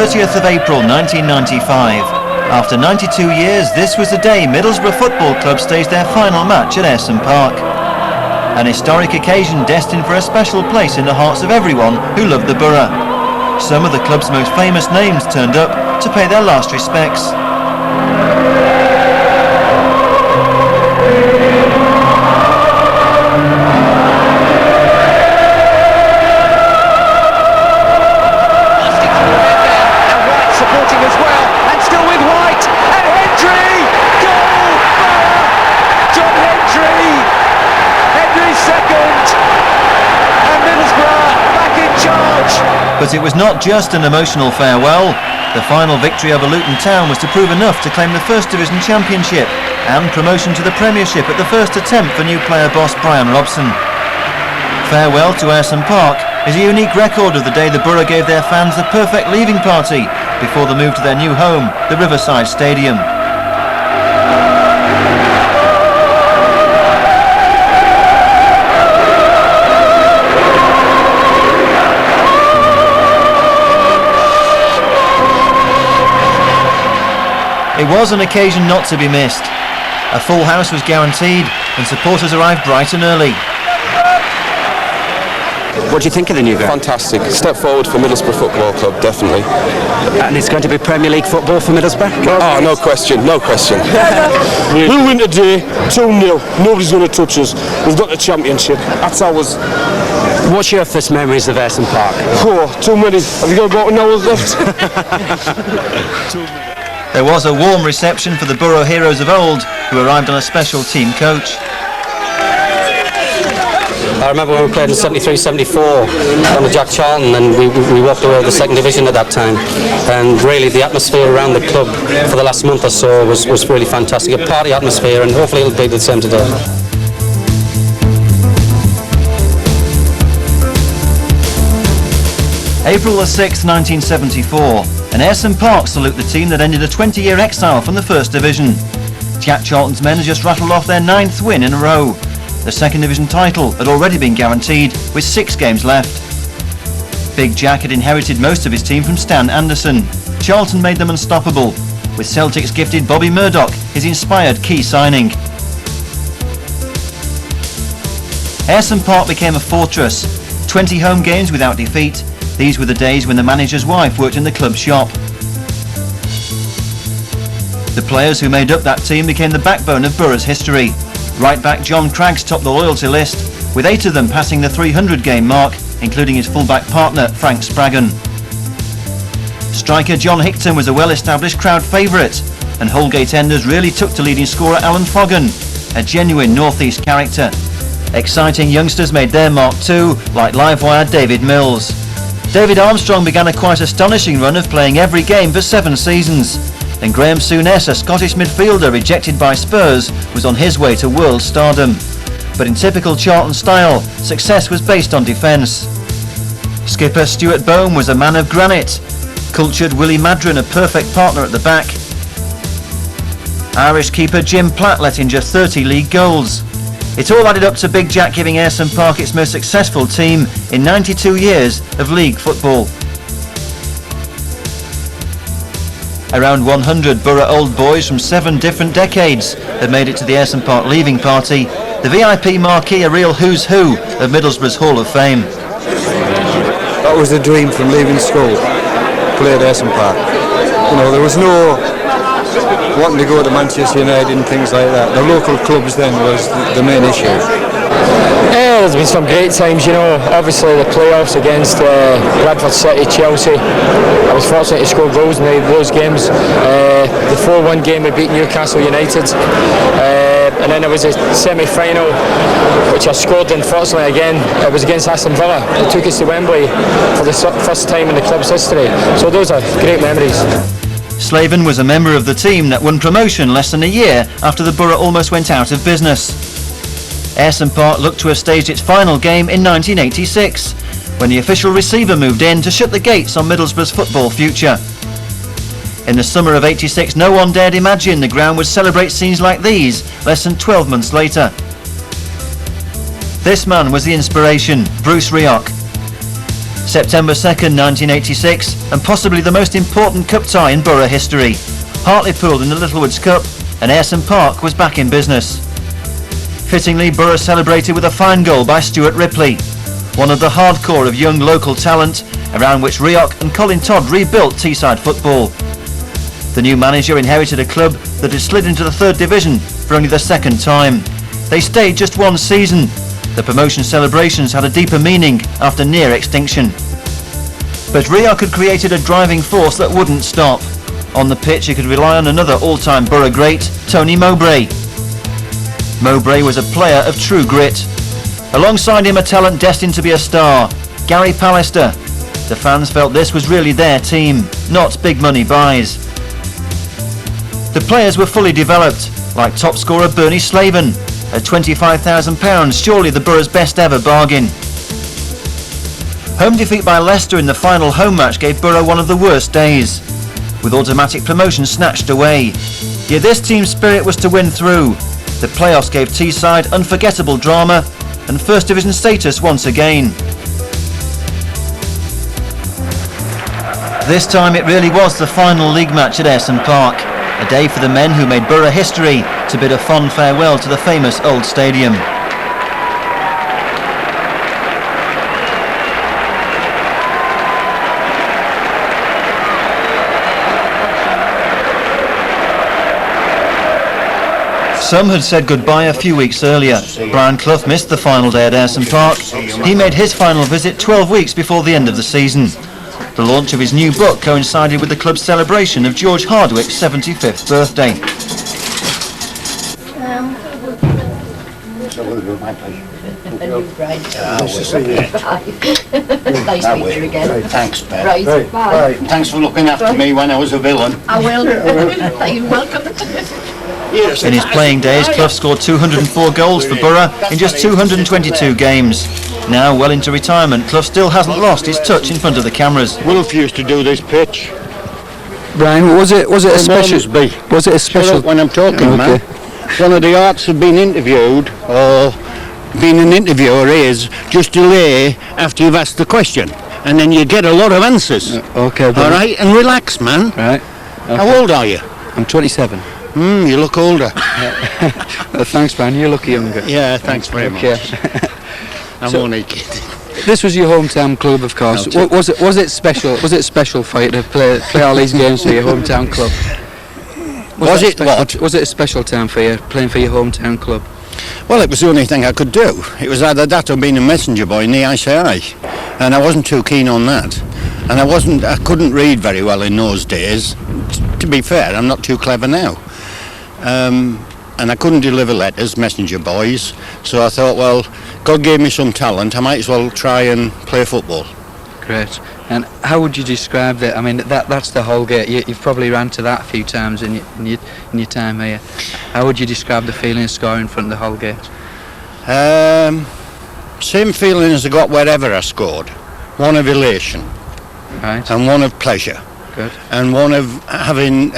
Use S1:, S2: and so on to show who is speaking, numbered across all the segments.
S1: 30th of April 1995. After 92 years, this was the day Middlesbrough Football Club staged their final match at Ayresome Park. An historic occasion destined for a special place in the hearts of everyone who loved the borough. Some of the club's most famous names turned up to pay their last respects. But it was not just an emotional farewell. The final victory over Luton Town was to prove enough to claim the First Division Championship and promotion to the Premiership at the first attempt for new player boss Brian Robson. Farewell to Ayresome Park is a unique record of the day the borough gave their fans the perfect leaving party before the move to their new home, the Riverside Stadium. It was an occasion not to be missed. A full house was guaranteed and supporters arrived bright and early.
S2: What do you think of the new ground?
S3: Fantastic. Step forward for Middlesbrough Football Club, definitely.
S2: And it's going to be Premier League football for Middlesbrough?
S3: Oh, no question, no question.
S4: We'll win today, 2-0. Nobody's going to touch us. We've got the championship. That's ours.
S2: What's your first memories of Ayresome Park?
S4: Oh, too many. Have you got about an hour left?
S1: There was a warm reception for the borough heroes of old who arrived on a special team coach.
S5: I remember when we played in 73-74 under Jack Charlton, and we walked away with the second division at that time, and really the atmosphere around the club for the last month or so was really fantastic, a party atmosphere, and hopefully it'll be the same today.
S1: April the 6th, 1974, and Ayresome Park salute the team that ended a 20-year exile from the First Division. Jack Charlton's men had just rattled off their 9th win in a row. The Second Division title had already been guaranteed with 6 games left. Big Jack had inherited most of his team from Stan Anderson. Charlton made them unstoppable, with Celtic's gifted Bobby Murdoch his inspired key signing. Ayresome Park became a fortress, 20 home games without defeat. These were the days when the manager's wife worked in the club shop. The players who made up that team became the backbone of borough's history. Right back John Craggs topped the loyalty list, with 8 of them passing the 300-game mark, including his fullback partner Frank Spraggan. Striker John Hickton was a well-established crowd favourite, and Holgate Enders really took to leading scorer Alan Foggan, a genuine North East character. Exciting youngsters made their mark too, like livewire David Mills. David Armstrong began a quite astonishing run of playing every game for 7 seasons. And Graham Souness, a Scottish midfielder rejected by Spurs, was on his way to world stardom. But in typical Charlton style, success was based on defence. Skipper Stuart Bohm was a man of granite. Cultured Willie Madron a perfect partner at the back. Irish keeper Jim Platt let in just 30 league goals. It all added up to Big Jack giving Ayresome Park its most successful team in 92 years of league football. Around 100 borough old boys from 7 different decades have made it to the Ayresome Park leaving party, the VIP marquee a real who's who of Middlesbrough's Hall of Fame.
S6: That was the dream from leaving school, play at Ayresome Park. You know, there was no wanting to go to Manchester United and things like that. The local clubs then was the main issue.
S7: Yeah, there's been some great times, you know. Obviously the playoffs against Bradford City, Chelsea. I was fortunate to score goals in those games. The 4-1 game we beat Newcastle United. And then there was a semi-final which I scored, unfortunately again. It was against Aston Villa. It took us to Wembley for the first time in the club's history. So those are great memories.
S1: Slaven was a member of the team that won promotion less than a year after the borough almost went out of business. Ayresome Park looked to have staged its final game in 1986, when the official receiver moved in to shut the gates on Middlesbrough's football future. In the summer of '86, no one dared imagine the ground would celebrate scenes like these less than 12 months later. This man was the inspiration, Bruce Rioch. September 2nd, 1986, and possibly the most important cup tie in Boro history. Hartlepool in the Littlewoods Cup, and Ayresome Park was back in business. Fittingly, Boro celebrated with a fine goal by Stuart Ripley, one of the hardcore of young local talent, around which Rioch and Colin Todd rebuilt Teesside football. The new manager inherited a club that had slid into the third division for only the second time. They stayed just one season. The promotion celebrations had a deeper meaning after near extinction. But Rioch had created a driving force that wouldn't stop. On the pitch he could rely on another all-time Boro great, Tony Mowbray. Mowbray was a player of true grit. Alongside him a talent destined to be a star, Gary Pallister. The fans felt this was really their team, not big money buys. The players were fully developed, like top scorer Bernie Slaven. At £25,000, surely the Boro's best ever bargain. Home defeat by Leicester in the final home match gave Boro one of the worst days, with automatic promotion snatched away. Yet this team's spirit was to win through. The playoffs gave Teesside unforgettable drama and First Division status once again. This time it really was the final league match at Ayresome Park, a day for the men who made Boro history to bid a fond farewell to the famous old stadium. Some had said goodbye a few weeks earlier. Brian Clough missed the final day at Ayresome Park. He made his final visit 12 weeks before the end of the season. The launch of his new book coincided with the club's celebration of George Hardwick's 75th birthday.
S8: Nice to see you. Nice to meet you again. Thanks, Ben. Right, bye. Thanks for looking after me when I was a villain. I will. You're welcome.
S1: In his playing days, Clough scored 204 goals for Boro in just 222 games. Now, well into retirement, Clough still hasn't lost his touch in front of the cameras.
S8: Wilf used to do this pitch.
S9: Brian, was it a special? Was it a special?
S8: Shut up when I'm talking, man. One of the arts of being interviewed or being an interviewer is just delay after you've asked the question, and then you get a lot of answers.
S9: Okay.
S8: All right, and relax, man.
S9: Right. Okay.
S8: How old are you?
S9: I'm 27.
S8: You look older.
S9: Thanks, Brian. You look younger.
S8: Yeah, thanks very much. I'm only kidding.
S9: This was your hometown club, of course. Was it special? Was it special for you to play all these games for your hometown club?
S8: Was it what?
S9: Was it a special time for you playing for your hometown club?
S8: Well, it was the only thing I could do. It was either that or being a messenger boy in the ICI, and I wasn't too keen on that. And I couldn't read very well in those days. To be fair, I'm not too clever now. And I couldn't deliver letters, messenger boys, so I thought, well, God gave me some talent, I might as well try and play football.
S9: Great. And how would you describe that? I mean, that's the Holgate. You've probably ran to that a few times in your time here. How would you describe the feeling of scoring in front of the Holgate?
S8: Same feeling as I got wherever I scored. One of elation.
S9: Right.
S8: And one of pleasure.
S9: Good.
S8: And one of having...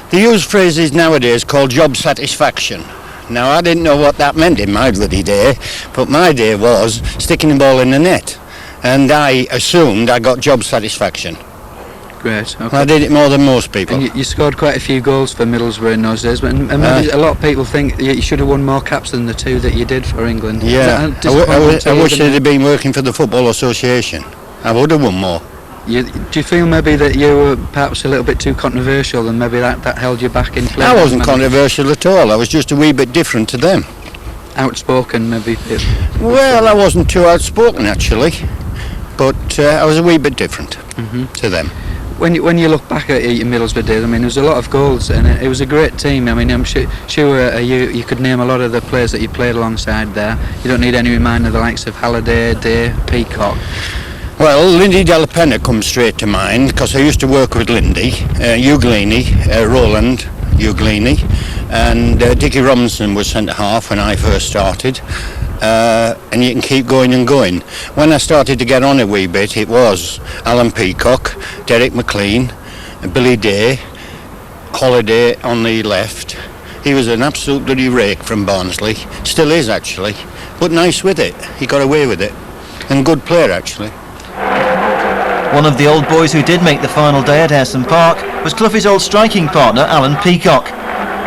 S8: They use phrases nowadays called job satisfaction. Now, I didn't know what that meant in my bloody day, but my day was sticking the ball in the net. And I assumed I got job satisfaction.
S9: Great. Okay.
S8: I did it more than most people.
S9: And you scored quite a few goals for Middlesbrough in those days, but maybe a lot of people think you should have won more caps than the two that you did for England.
S8: Yeah, I wish I'd have been working for the Football Association. I would have won more.
S9: Do you feel maybe that you were perhaps a little bit too controversial and maybe that held you back in play?
S8: I wasn't controversial at all. I was just a wee bit different to them.
S9: Outspoken, maybe?
S8: Well, I wasn't too outspoken actually, but I was a wee bit different to them.
S9: When you look back at your Middlesbrough days, I mean, there was a lot of goals and it was a great team. I mean, I'm sure you could name a lot of the players that you played alongside there. You don't need any reminder of the likes of Halliday, Day, Peacock.
S8: Well, Lindy Della Penna comes straight to mind because I used to work with Lindy, Uglini, Roland Uglini, and Dickie Robinson was centre half when I first started. And you can keep going and going. When I started to get on a wee bit, it was Alan Peacock, Derek McLean, Billy Day, Holiday on the left. He was an absolute bloody rake from Barnsley, still is actually, but nice with it. He got away with it, and good player actually.
S1: One of the old boys who did make the final day at Ayresome Park was Cloughey's old striking partner, Alan Peacock.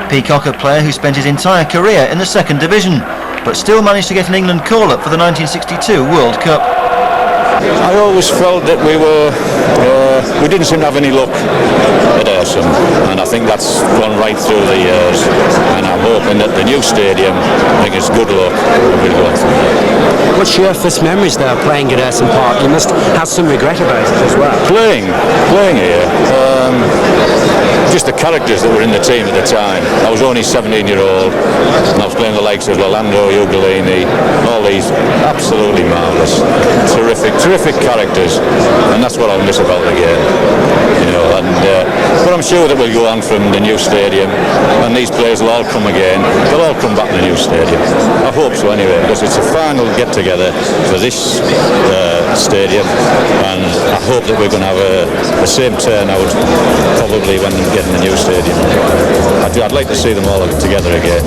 S1: Peacock, a player who spent his entire career in the second division, but still managed to get an England call-up for the 1962 World Cup.
S10: I always felt that we didn't seem to have any luck at Ayresome, and I think that's gone right through the years, and I'm hoping that the new stadium, I think it's good luck, we'll go through.
S2: What's your first memories there playing at Ayresome Park? You must have some regret about it as well.
S10: Playing here, just the characters that were in the team at the time. I was only 17-year-old, and I was playing the likes of Lalando, Ugolini, all these absolutely marvellous, terrific characters, and that's what I'll miss about the game. But I'm sure that we'll go on from the new stadium, and these players will all come again. They'll all come back to the new stadium. I hope so anyway, because it's a final get-together for this stadium, and I hope that we're going to have the same turnout probably when we get in the new stadium. I'd like to see them all together again.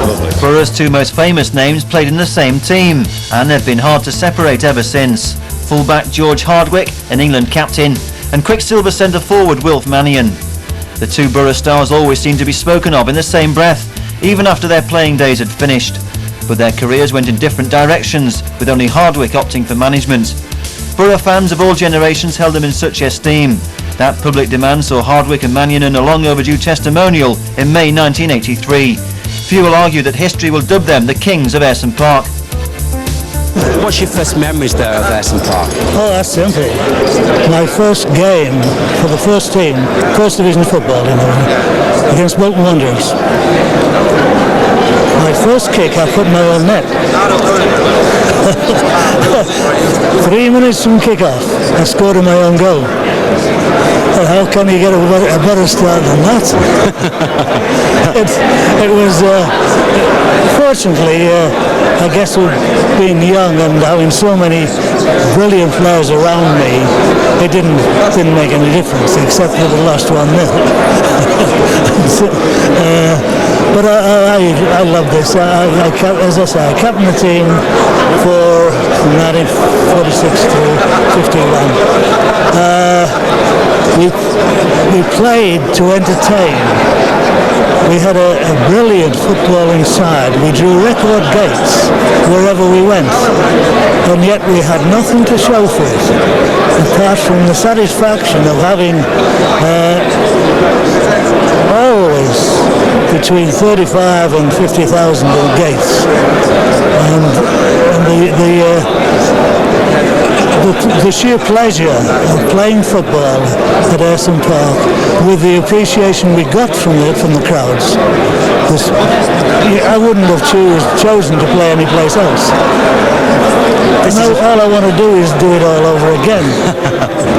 S10: Lovely.
S1: Borough's two most famous names played in the same team, and they've been hard to separate ever since. Fullback George Hardwick, an England captain, and Quicksilver centre-forward Wilf Mannion. The two Boro stars always seem to be spoken of in the same breath, even after their playing days had finished. But their careers went in different directions, with only Hardwick opting for management. Boro fans of all generations held them in such esteem. That public demand saw Hardwick and Mannion a long overdue testimonial in May 1983. Few will argue that history will dub them the kings of Ayresome Park.
S2: What's your first memories there of Ayresome Park?
S11: Oh, that's simple. My first game for the first team, first division football, against Bolton Wanderers. My first kick, I put in my own net. 3 minutes from kick-off, I scored in my own goal. Well, how can you get a better start than that? it was, fortunately, I guess being young and having so many brilliant players around me, it didn't make any difference, except for the last 1-0. But I love this. As I say, I captained the team for 1946 to 51. We played to entertain. We had a brilliant footballing side. We drew record gates wherever we went, and yet we had nothing to show for it, apart from the satisfaction of having always between 35 and 50,000 gates, and the sheer pleasure of playing football at Ayresome Park, with the appreciation we got from the crowds, I wouldn't have chosen to play any place else. All I want to do is do it all over again.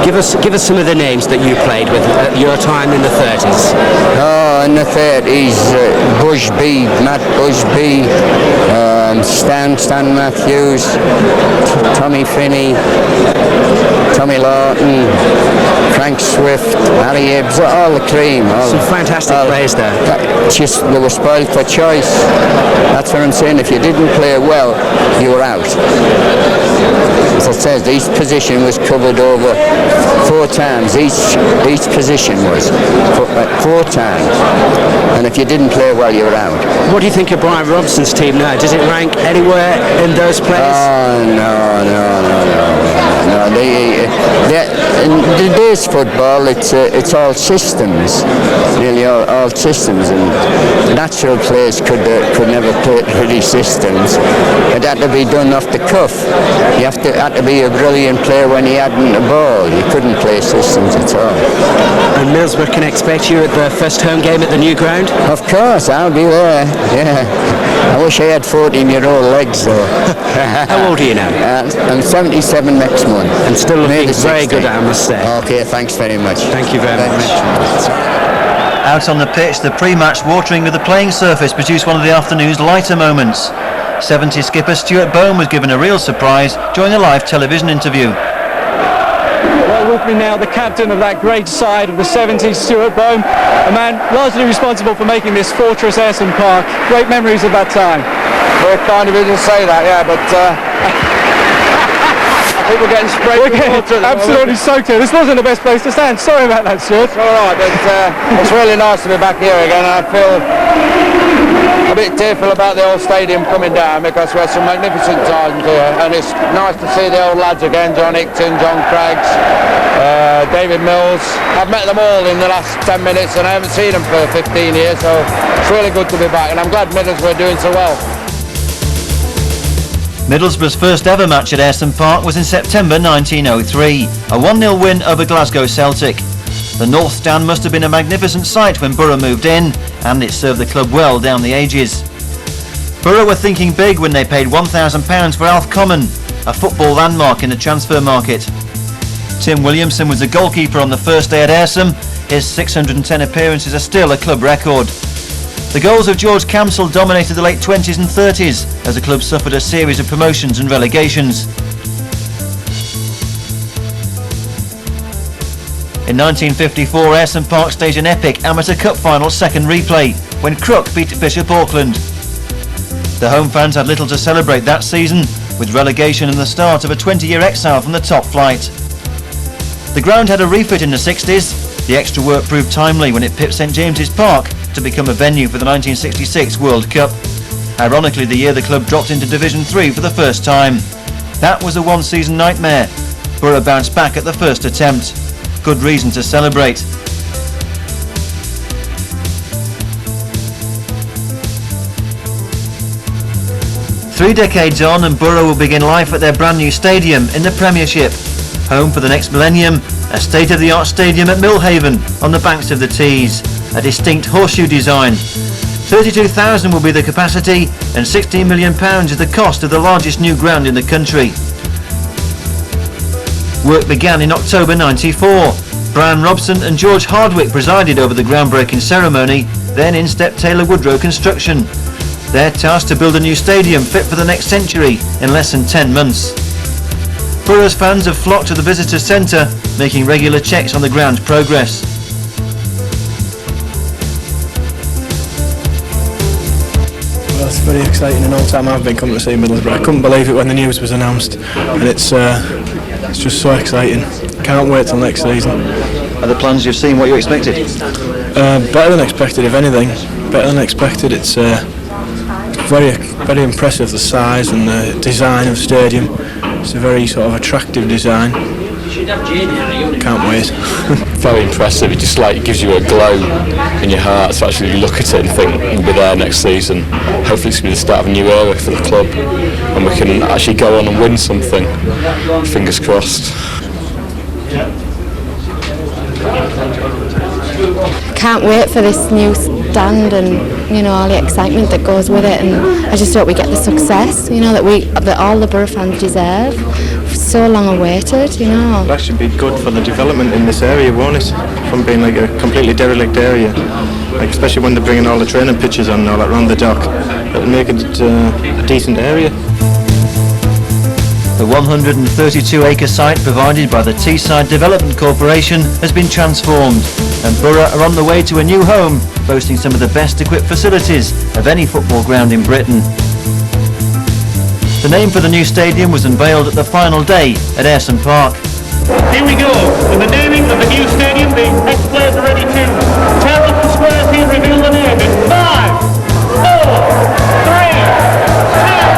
S2: Give us some of the names that you played with at your time in the 30s.
S12: Oh, in the 30s, Bushby, Matt Bushby, Stan Matthews, Tommy Finney, Tommy Lawton, Frank Swift, Harry Hibbs, all the cream.
S2: Some fantastic players there.
S12: They were spoiled for choice. That's what I'm saying. If you didn't play well, you were out. As I said, each position was covered over 4 times. Each position was 4 times. And if you didn't play well, you were out.
S2: What do you think of Brian Robson's team now? Does it rank anywhere in those players?
S12: Oh, no. In today's football, it's all systems, nearly all systems, and natural players could never play really systems. It had to be done off the cuff. You had to be a brilliant player when you hadn't the ball. You couldn't play systems at all.
S2: And Middlesbrough can expect you at the first home game at the new ground?
S12: Of course, I'll be there, yeah. I wish I had 14-year-old legs though.
S2: How old are you now?
S12: I'm 77 next month.
S2: And still looking very good, I must say.
S12: Okay, thanks very much.
S2: Thank you very much.
S1: Out on the pitch, the pre-match watering of the playing surface produced one of the afternoon's lighter moments. 70 skipper Stuart Bone was given a real surprise during a live television interview.
S13: Well, with me now, the captain of that great side of the 70s, Stuart Bone, a man largely responsible for making this fortress Ayresome Park. Great memories of that time.
S14: Very kind of you to say that, yeah, but I think we're getting sprayed with water.
S13: Absolutely soaked here. This wasn't the best place to stand. Sorry about that, Stuart.
S14: It's all right, but it's really nice to be back here again. I feel a bit tearful about the old stadium coming down because we had some magnificent times here, and it's nice to see the old lads again, John Hickton, John Craggs, David Mills. I've met them all in the last 10 minutes and I haven't seen them for 15 years, so it's really good to be back, and I'm glad Middlesbrough are doing so well.
S1: Middlesbrough's first ever match at Ayresome Park was in September 1903, a 1-0 win over Glasgow Celtic. The North Stand must have been a magnificent sight when Boro moved in, and it served the club well down the ages. Boro were thinking big when they paid £1,000 for Alf Common, a football landmark in the transfer market. Tim Williamson was the goalkeeper on the first day at Ayresome. His 610 appearances are still a club record. The goals of George Camsell dominated the late 20s and 30s as the club suffered a series of promotions and relegations. In 1954, Ayresome Park staged an epic Amateur Cup final second replay when Crook beat Bishop Auckland. The home fans had little to celebrate that season, with relegation and the start of a 20-year exile from the top flight. The ground had a refit in the 60s. The extra work proved timely when it pipped St James's Park to become a venue for the 1966 World Cup. Ironically, the year the club dropped into Division 3 for the first time. That was a one-season nightmare. Boro bounced back at the first attempt. Good reason to celebrate. Three decades on, and Boro will begin life at their brand new stadium in the Premiership. Home for the next millennium, a state-of-the-art stadium at Millhaven on the banks of the Tees. A distinct horseshoe design. 32,000 will be the capacity, and £16 million is the cost of the largest new ground in the country. Work began in October '94. Brian Robson and George Hardwick presided over the groundbreaking ceremony. Then in stepped Taylor Woodrow Construction. They're tasked to build a new stadium fit for the next century in less than 10 months. Boro's fans have flocked to the visitor centre, making regular checks on the ground's progress.
S15: Well, it's very exciting, and all the time I've been coming to see Middlesbrough. I couldn't believe it when the news was announced, and it's just so exciting. Can't wait till next season.
S1: Are the plans you've seen what you expected?
S15: Better than expected, if anything. Better than expected. It's very, very impressive, the size and the design of the stadium. It's a very sort of attractive design. Can't wait.
S3: Very impressive. It just gives you a glow in your heart to actually look at it and think we'll be there next season. Hopefully it's going to be the start of a new era for the club and we can actually go on and win something. Fingers crossed.
S16: Can't wait for this new stand and, you know, all the excitement that goes with it, and I just hope we get the success, you know, that all the Boro fans deserve. So long awaited, you know.
S15: That should be good for the development in this area, won't it? From being like a completely derelict area, like especially when they're bringing all the training pitches on all around the dock. It'll make it a decent area.
S1: The 132-acre site provided by the Teesside Development Corporation has been transformed, and Boro are on the way to a new home, boasting some of the best equipped facilities of any football ground in Britain. The name for the new stadium was unveiled at the final day at Ayresome Park.
S17: Here we go, with the naming of the new stadium, the ex-players are ready to tear up the squares here, reveal the name in 5, 4, 3, 2,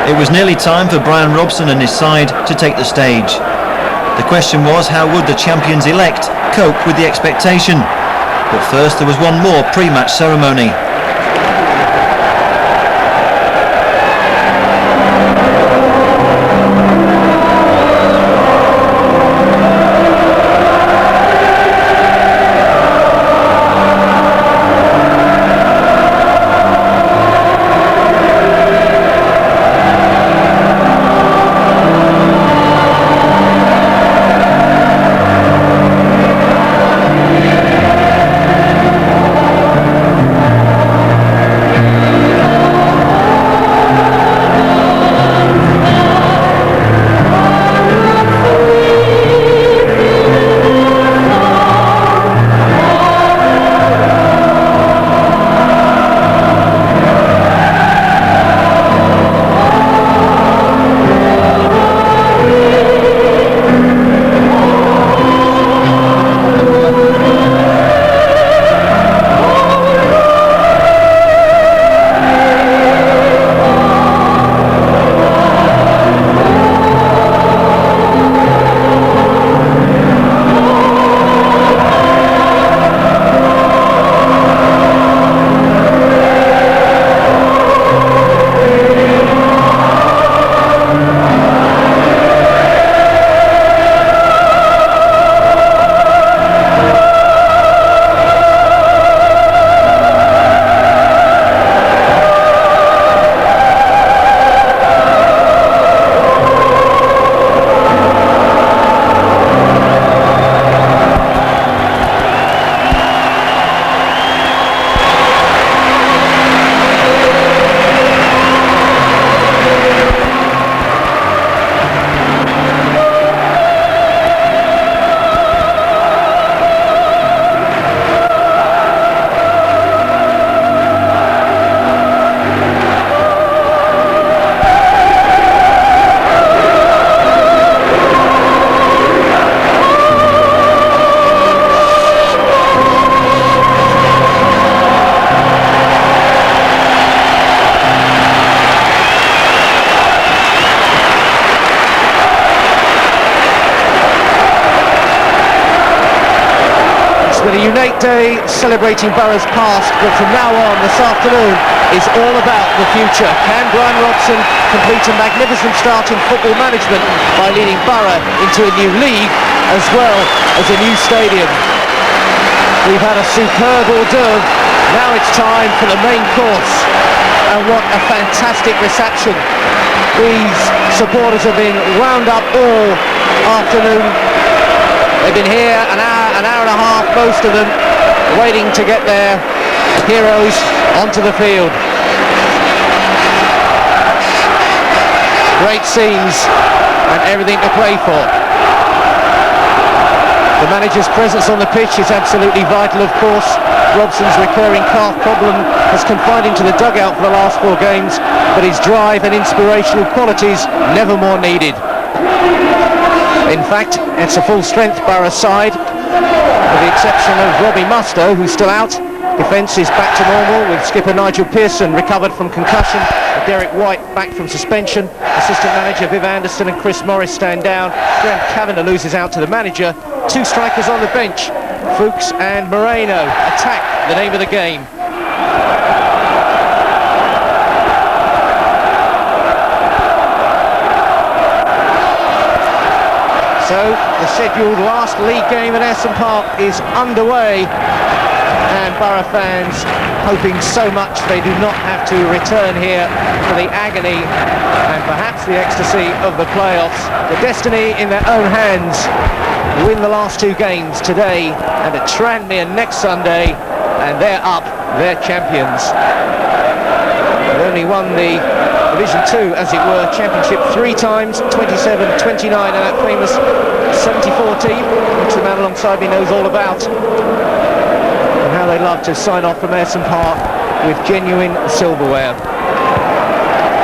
S1: It was nearly time for Brian Robson and his side to take the stage. The question was, how would the champions-elect cope with the expectation? But first there was one more pre-match ceremony.
S18: been a unique day celebrating Borough's past, but from now on, this afternoon, is all about the future. Can Brian Robson complete a magnificent start in football management by leading Borough into a new league as well as a new stadium? We've had a superb hors d'oeuvre. Now it's time for the main course. And what a fantastic reception. These supporters have been wound up all afternoon. They've been here an hour and a half, most of them, waiting to get their heroes onto the field. Great scenes and everything to play for. The manager's presence on the pitch is absolutely vital, of course. Robson's recurring calf problem has confined him to the dugout for the last 4 games, but his drive and inspirational qualities never more needed. In fact, it's a full-strength Borough side, with the exception of Robbie Mustoe, who's still out. Defence is back to normal, with skipper Nigel Pearson recovered from concussion, Derek White back from suspension, assistant manager Viv Anderson and Chris Morris stand down, Graham Kavanagh loses out to the manager, 2 strikers on the bench, Fuchs and Moreno. Attack, the name of the game. So the scheduled last league game at Ayresome Park is underway, and Borough fans hoping so much they do not have to return here for the agony and perhaps the ecstasy of the playoffs. The destiny in their own hands. Win the last 2 games today and at Tranmere next Sunday, and they're up, they're champions. They only won the Division 2, as it were, Championship 3 times, 27, 29, and that famous 74 team, which the man alongside me knows all about. And how they love to sign off from Ayresome Park with genuine silverware.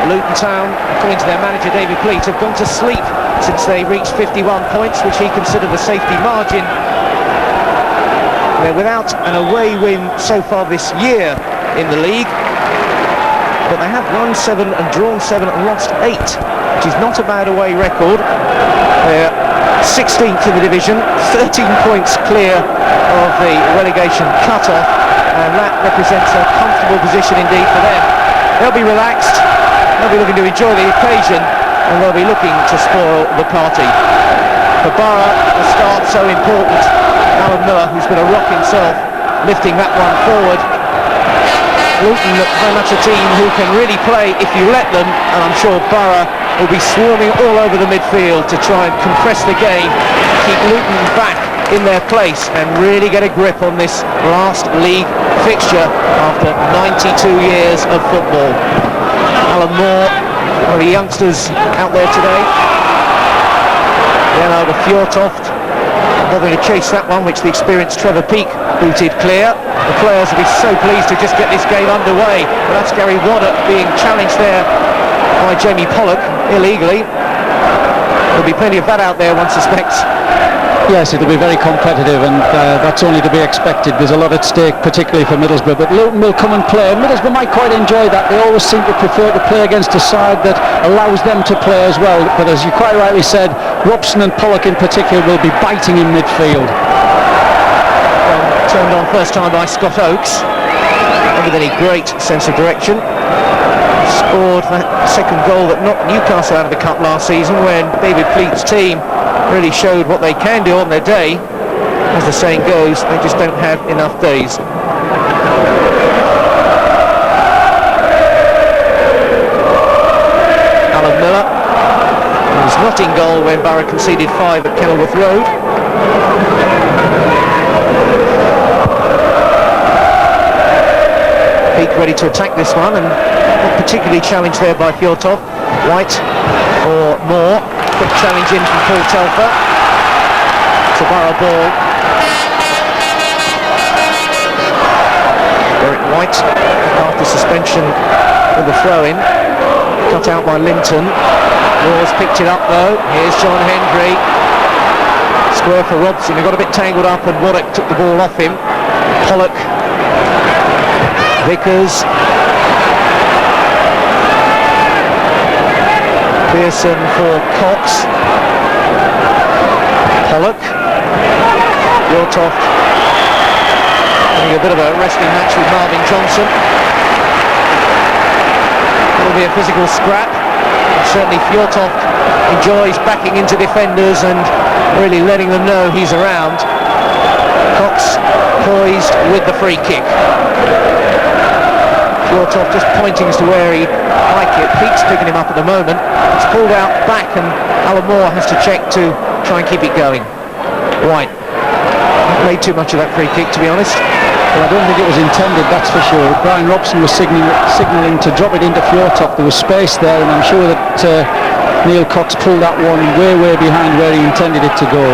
S18: Luton Town, according to their manager David Pleat, have gone to sleep since they reached 51 points, which he considered a safety margin. They're without an away win so far this year in the league, but they have won 7 and drawn 7 and lost 8, which is not a bad away record. They're 16th in the division, 13 points clear of the relegation cut-off, and that represents a comfortable position indeed for them. They'll be relaxed, they'll be looking to enjoy the occasion, and they'll be looking to spoil the party. For Borough, the start so important. Alan Miller, who's been a rock himself, lifting that one forward. Luton look very much a team who can really play if you let them, and I'm sure Borough will be swarming all over the midfield to try and compress the game, keep Luton back in their place and really get a grip on this last league fixture after 92 years of football. Alan Moore, one of the youngsters out there today. Then over Fjortoft, bothering to chase that one, which the experienced Trevor Peake booted clear. The players will be so pleased to just get this game underway. But that's Gary Waddock being challenged there by Jamie Pollock illegally. There'll be plenty of that out there, one suspects.
S19: Yes, it'll be very competitive, and that's only to be expected. There's a lot at stake, particularly for Middlesbrough, but Luton will come and play. Middlesbrough might quite enjoy that. They always seem to prefer to play against a side that allows them to play as well. But as you quite rightly said, Robson and Pollock in particular will be biting in midfield.
S18: Turned on first time by Scott Oakes, not with any great sense of direction. Scored that second goal that knocked Newcastle out of the cup last season, when David Pleat's team really showed what they can do on their day. As the saying goes, they just don't have enough days. Alan Miller was not in goal when Borough conceded 5 at Kenilworth Road. Peake ready to attack this one, and not particularly challenged there by Fjortoft. White or Moore. Quick challenge in from Paul Telfer. It's a Borough ball. Derek White, after suspension with the throw-in. Cut out by Linton. Laws picked it up though. Here's John Hendry. Square for Robson. He got a bit tangled up and Waddock took the ball off him. Pollock. Vickers. Pearson for Cox. Pollock. Fjortoft having a bit of a wrestling match with Marvin Johnson. It'll be a physical scrap. And certainly Fjortov enjoys backing into defenders and really letting them know he's around. Cox poised with the free kick. Fjortov just pointing as to where he'd like it. Peake's picking him up at the moment. It's pulled out back and Alan Moore has to check to try and keep it going. White made too much of that free kick, to be honest.
S19: Well, I don't think it was intended, that's for sure. Brian Robson was signalling to drop it into Fjortov. There was space there, and I'm sure that Neil Cox pulled that one way behind where he intended it to go.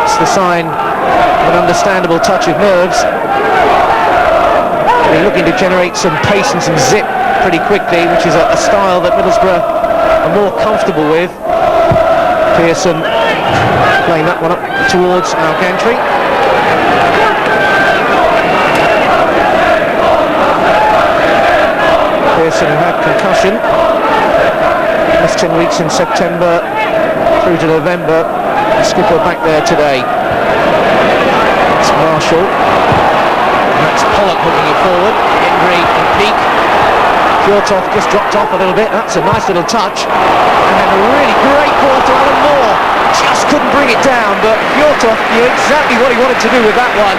S18: That's the sign of an understandable touch of nerves. They're looking to generate some pace and some zip pretty quickly, which is a style that Middlesbrough are more comfortable with. Pearson playing that one up towards our gantry. Pearson, who had concussion, missed 10 weeks in September through to November. The skipper back there today. It's Marshall. And that's Pollock hooking it forward. Hendry and Peake. Fjortov just dropped off a little bit. That's a nice little touch. And then a really great ball to Alan Moore. Just couldn't bring it down, but Fjortov knew exactly what he wanted to do with that one.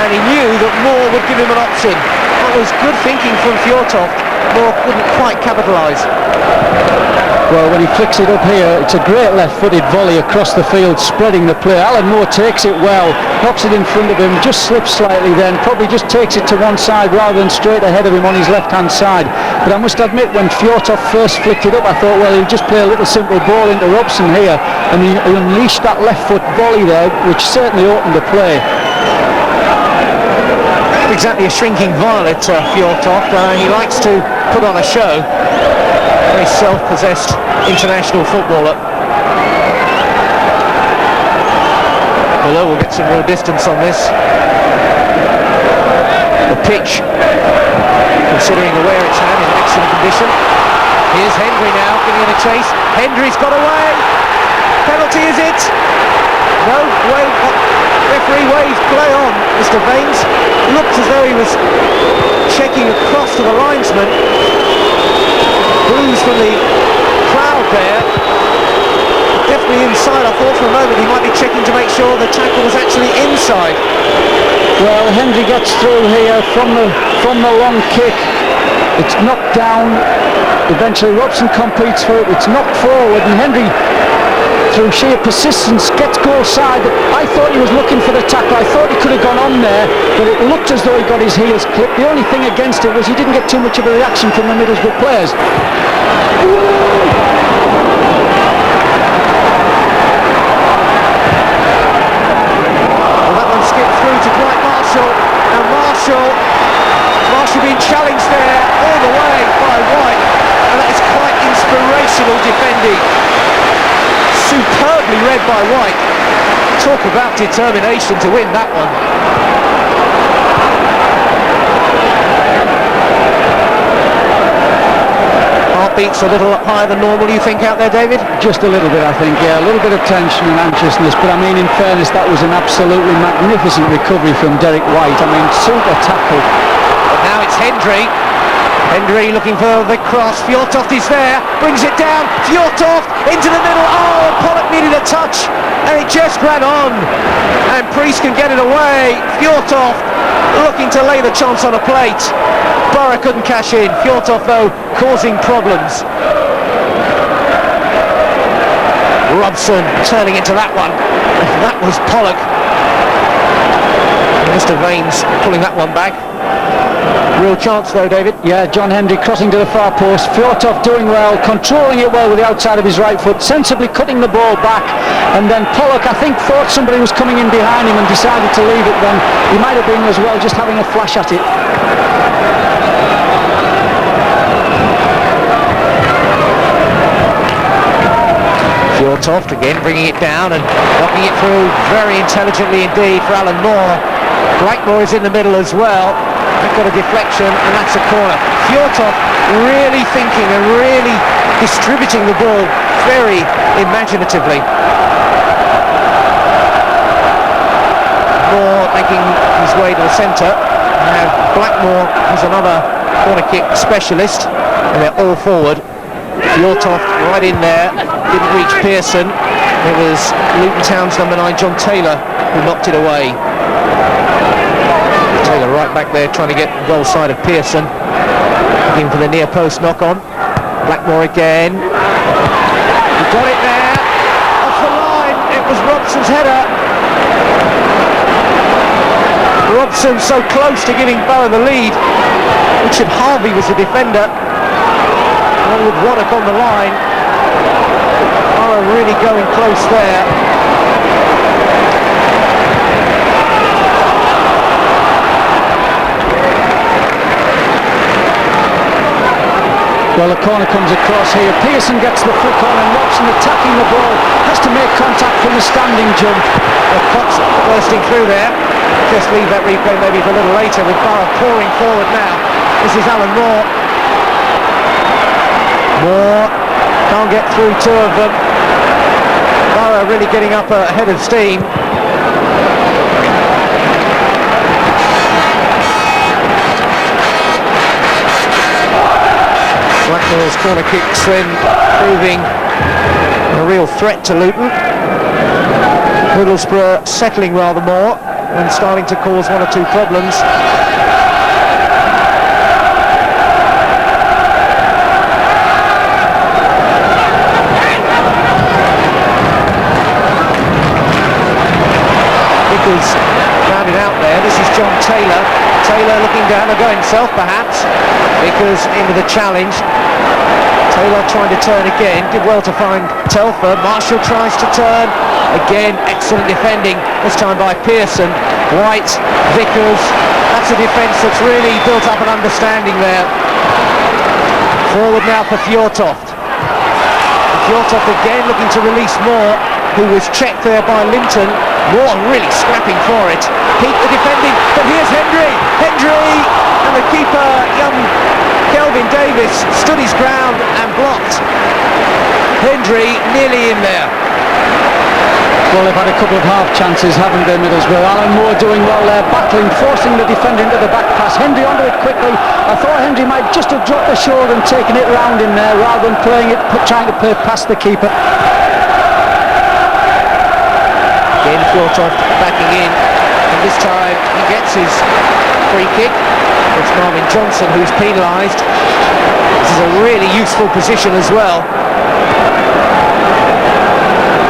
S18: And he knew that Moore would give him an option. That was good thinking from Fjortov. Moore couldn't quite capitalise.
S19: Well, when he flicks it up here, it's a great left-footed volley across the field, spreading the play. Alan Moore takes it well, knocks it in front of him, just slips slightly then, probably just takes it to one side rather than straight ahead of him on his left-hand side. But I must admit, when Fjortov first flicked it up, I thought, well, he'll just play a little simple ball into Robson here, and he unleashed that left-foot volley there, which certainly opened the play.
S18: Exactly a shrinking violet, Fjortov. He likes to put on a show. Very self-possessed international footballer. Although we'll get some real distance on this. The pitch, considering the wear it's had, is in excellent condition. Here's Hendry now, giving it a chase. Hendry's got away. Penalty, is it? No, wave. Referee waves, play on. Mr. Baines looked as though he was checking across to the linesman. Boos from the crowd there. Definitely inside. I thought for a moment he might be checking to make sure the tackle was actually inside.
S19: Well, Hendry gets through here from the long kick. It's knocked down. Eventually Robson competes for it. It's knocked forward, and Hendry, through sheer persistence, gets goal side. I thought he was looking for the tackle. I thought he could have gone on there, but it looked as though he got his heels clipped. The only thing against it was he didn't get too much of a reaction from the Middlesbrough players.
S18: Well, that one skipped through to Dwight Marshall. Now Marshall being challenged there all the way by White, and that is quite inspirational defending. Superbly read by White. Talk about determination to win that one. Heartbeats a little higher than normal, you think, out there, David?
S19: Just a little bit, I think, yeah. A little bit of tension and anxiousness, but I mean, in fairness, that was an absolutely magnificent recovery from Derek White. I mean, super tackle.
S18: But now it's Hendry. Hendry looking for the cross. Fjortov is there, brings it down. Fjortov into the middle. Oh, Pollock needed a touch, and it just ran on. And Priest can get it away. Fjortov looking to lay the chance on a plate. Boro couldn't cash in. Fjortov, though, causing problems. Robson turning into that one. That was Pollock. Mr. Baines pulling that one back. Real chance though, David.
S19: Yeah, John Hendry crossing to the far post. Fjortov doing well, controlling it well with the outside of his right foot, sensibly cutting the ball back, and then Pollock, I think, thought somebody was coming in behind him and decided to leave it when he might have been as well just having a flash at it.
S18: Fjortov again bringing it down and knocking it through very intelligently indeed for Alan Moore. Blackmore is in the middle as well. They've got a deflection, and that's a corner. Fjortov really thinking and really distributing the ball very imaginatively. Moore making his way to the centre. Now Blackmore is another corner kick specialist, and they're all forward. Fjortoft right in there, didn't reach Pearson. It was Luton Town's number 9, John Taylor, who knocked it away. Taylor right back there trying to get goal side of Pearson. Looking for the near post knock on. Blackmore again. He got it there. Off the line. It was Robson's header. Robson so close to giving Boro the lead. Richard Harvey was the defender. One with Waddock on the line. Boro really going close there.
S19: Well, the corner comes across here. Pearson gets the flick on and Robson attacking the ball. Has to make contact from the standing jump.
S18: Fox bursting through there. Just leave that replay maybe for a little later with Boro pouring forward now. This is Alan Moore. Moore can't get through two of them. Boro really getting up ahead of steam. Blackmore's corner kicks then proving a real threat to Luton. Middlesbrough settling rather more and starting to cause one or two problems. Vickers rounded out there. This is John Taylor. Taylor looking to have a go himself perhaps. Vickers into the challenge. Taylor trying to turn again, did well to find Telfer. Marshall tries to turn again, excellent defending, this time by Pearson. White, Vickers, that's a defence that's really built up an understanding there. Forward now for Fjortoft. Fjortoft again looking to release Moore, who was checked there by Linton. Moore really scrapping for it. Keep the defending, but here's Hendry, and the keeper, young Kelvin Davis, stood his ground and blocked. Hendry nearly in there.
S19: Well, they've had a couple of half chances, haven't they, Middlesbrough? Alan Moore doing well there, battling, forcing the defender into the back pass. Hendry onto it quickly. I thought Hendry might just have dropped the shoulder and taken it round in there rather than playing it, trying to play past the keeper.
S18: Again, Fjortoft backing in, and this time he gets his free kick. It's Marvin Johnson who's penalised. This is a really useful position as well.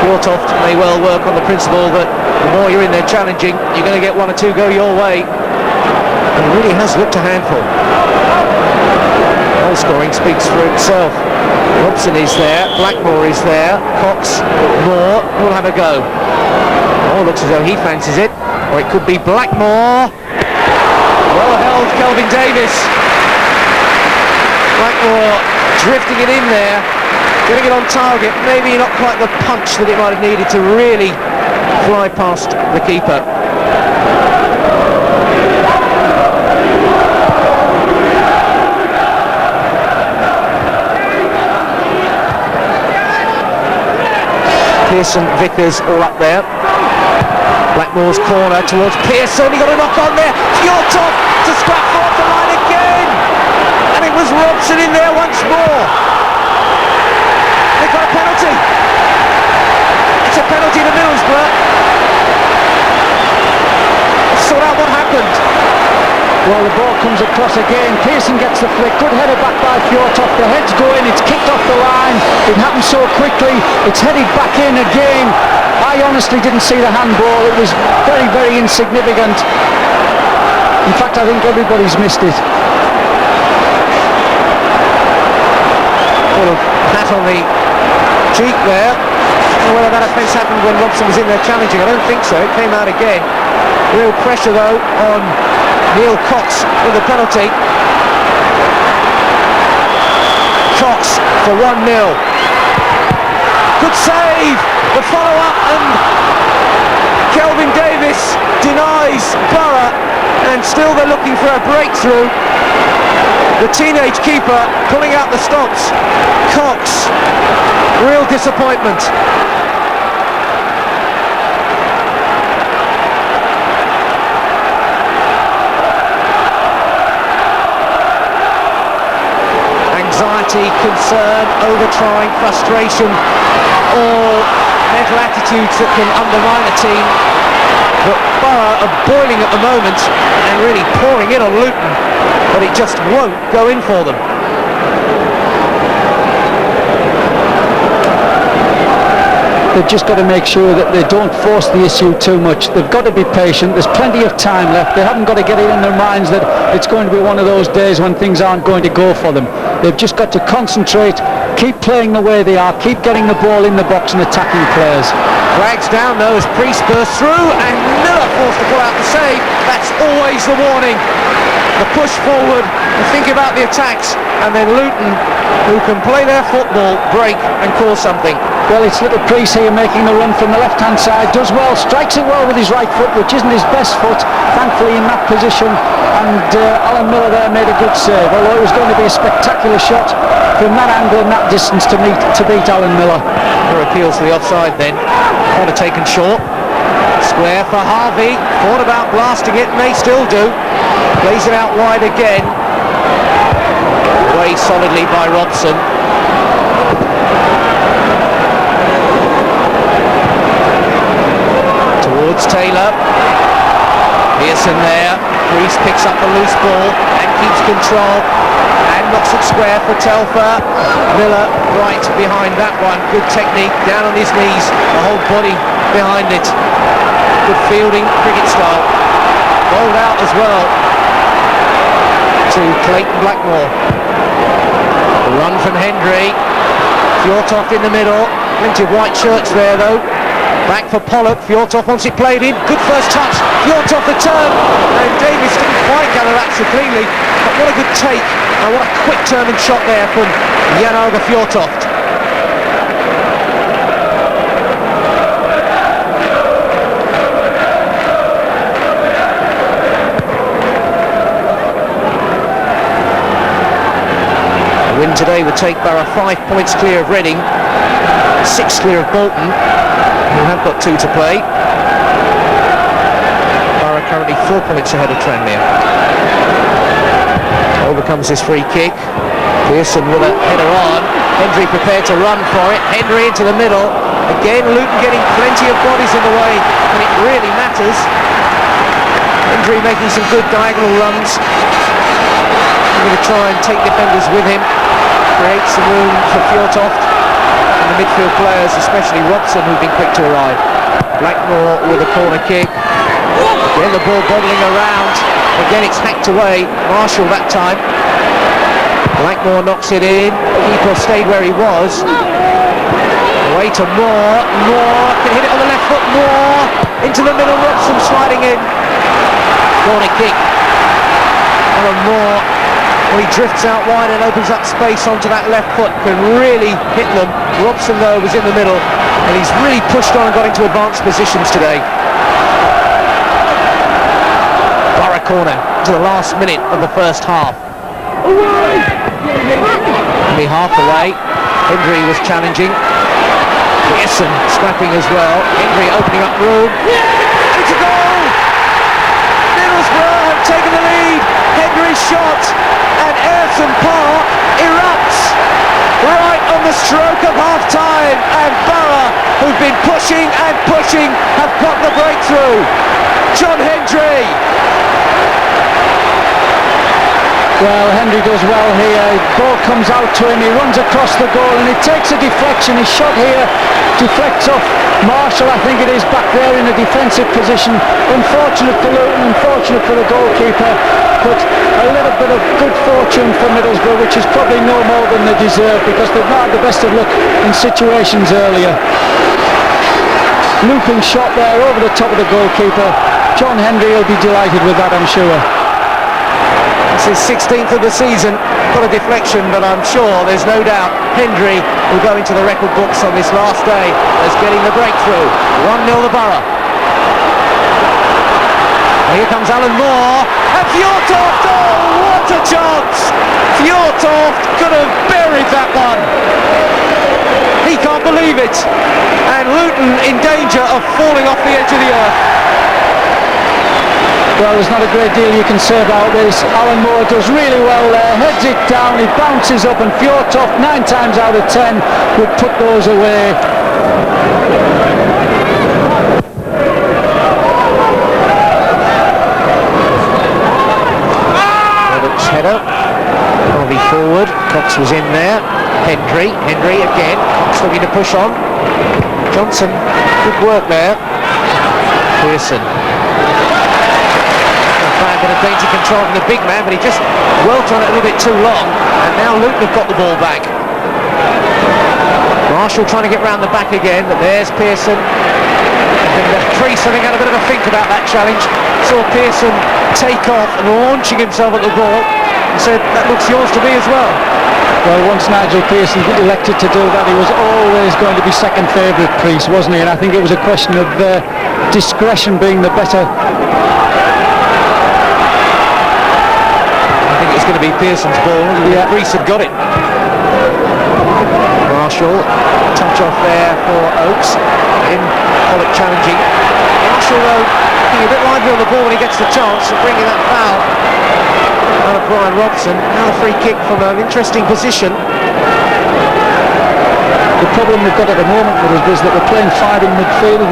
S18: Fjortoft may well work on the principle that the more you're in there challenging, you're going to get one or two go your way. And it really has looked a handful. Goal scoring speaks for itself. Robson is there, Blackmore is there, Cox, Moore will have a go. Oh, looks as though he fancies it, or it could be Blackmore. Well held, Kelvin Davis. Blackmore drifting it in there, getting it on target, maybe not quite the punch that it might have needed to really fly past the keeper. Pearson, Vickers all up there. Blackmore's corner towards Pearson, he got a knock on there. Fjortoft to scrap off the line again, and it was Robson in there once more. They've got a penalty. It's a penalty to Middlesbrough. Let's sort out what happened.
S19: Well, the ball comes across again. Pearson gets the flick. Good header back by Fjortoft. The head's going. It's kicked off the line. It happened so quickly. It's headed back in again. I honestly didn't see the handball. It was very, very insignificant. In fact, I think everybody's missed it.
S18: Sort of pat on the cheek there. I don't know whether that offence happened when Robson was in there challenging. I don't think so. It came out again. Real pressure though on Neil Cox with the penalty. Cox for 1-0. Good save! The follow-up, and Kelvin Davis denies Boro, and still they're looking for a breakthrough. The teenage keeper pulling out the stops. Cox, real disappointment. anxiety, concern, over-trying, frustration, all mental attitudes that can undermine a team. But Boro are boiling at the moment and really pouring in on Luton, but it just won't go in for them.
S19: They've just got to make sure that they don't force the issue too much. They've got to be patient. There's plenty of time left. They haven't got to get it in their minds that it's going to be one of those days when things aren't going to go for them. They've just got to concentrate, keep playing the way they are, keep getting the ball in the box and attacking players.
S18: Flags down though as Priest bursts through and Miller forced to pull out the save. That's always the warning. The push forward, the think about the attacks, and then Luton, who can play their football, break and cause something.
S19: Well, it's little Priest here making the run from the left-hand side, does well, strikes it well with his right foot, which isn't his best foot, thankfully in that position, and Alan Miller there made a good save, although it was going to be a spectacular shot from that angle and that distance to beat Alan Miller.
S18: Miller appeals to the offside then, corner taken short, square for Harvey, thought about blasting it and they still do, plays it out wide again, away solidly by Robson. Towards Taylor, Pearson there, Priest picks up the loose ball and keeps control and knocks it square for Telfer. Miller right behind that one, good technique, down on his knees, the whole body behind it, good fielding, cricket style, rolled out as well to Clayton Blackmore. The run from Hendry, Fjortoft in the middle, plenty of white shirts there though. Back for Pollock, Fjortoft wants it played in, good first touch, Fjortoft the turn, and Davis didn't quite gather that so cleanly, but what a good take, and what a quick turn and shot there from Jan-Åge Fjortoft. A win today would take Boro 5 points clear of Reading, 6 clear of Bolton, who have got 2 to play. Boro currently 4 points ahead of Tranmere. Over comes this free kick. Pearson with a header on. Hendry prepared to run for it. Hendry into the middle. Again, Luton getting plenty of bodies in the way, and it really matters. Hendry making some good diagonal runs. I'm going to try and take defenders with him. Create some room for Fjortoft. And the midfield players, especially Robson, who've been quick to arrive. Blackmore with a corner kick. Again the ball bobbling around. Again it's hacked away. Marshall that time. Blackmore knocks it in. Keeper stayed where he was. Away to Moore. Moore can hit it on the left foot. Moore into the middle. Robson sliding in. Corner kick. Alan Moore, when he drifts out wide and opens up space onto that left foot, can really hit them. Robson though was in the middle and he's really pushed on and got into advanced positions today. Boro corner to the last minute of the first half. Only half away. Hendry was challenging. Pearson scrapping as well. Hendry opening up room. And it's a goal! Middlesbrough have taken the lead. Hendry's shot and Ayresome Park erupts right on the stroke of half-time, and Boro, who've been pushing and pushing, have got the breakthrough. John Hendry.
S19: Well, Hendry does well here. Ball comes out to him, he runs across the goal and it takes a deflection. His shot here deflects off Marshall, I think it is, back there in a defensive position. Unfortunate for Luton, unfortunate for the goalkeeper, but a little bit of good fortune for Middlesbrough, which is probably no more than they deserve because they've not had the best of luck in situations earlier. Looping shot there over the top of the goalkeeper. John Hendry will be delighted with that, I'm sure.
S18: It's his 16th of the season, got a deflection, but I'm sure there's no doubt Hendry will go into the record books on this last day as getting the breakthrough. 1-0 the Boro. Here comes Alan Moore, and Fjortoft, oh what a chance! Fjortoft could have buried that one. He can't believe it, and Luton in danger of falling off the edge of the earth.
S19: Well, there's not a great deal you can say about this. Alan Moore does really well there, heads it down, he bounces up, and Fjordtoft 9 times out of 10 would put those away.
S18: Roberts' header, Harvey forward, Cox was in there, Hendry again, Cox looking to push on, Johnson, good work there, Pearson. A bit of dainty control from the big man, but he just dwelt on it a little bit too long, and now Luton have got the ball back. Marshall trying to get round the back again, but there's Pearson. Priest, I think, had a bit of a think about that challenge. Saw Pearson take off and launching himself at the ball, and said, that looks yours to me as well.
S19: Well, once Nigel Pearson elected to do that, he was always going to be second favourite, Priest, wasn't he? And I think it was a question of discretion being the better.
S18: It's going to be Pearson's ball. Yeah. Reese had got it. Marshall, touch off there for Oakes. In Pollock challenging. Marshall, though, being a bit lively on the ball when he gets the chance of bringing that foul out of Brian Robson. Now a free kick from an interesting position.
S19: The problem we've got at the moment is that we're playing 5 in midfield.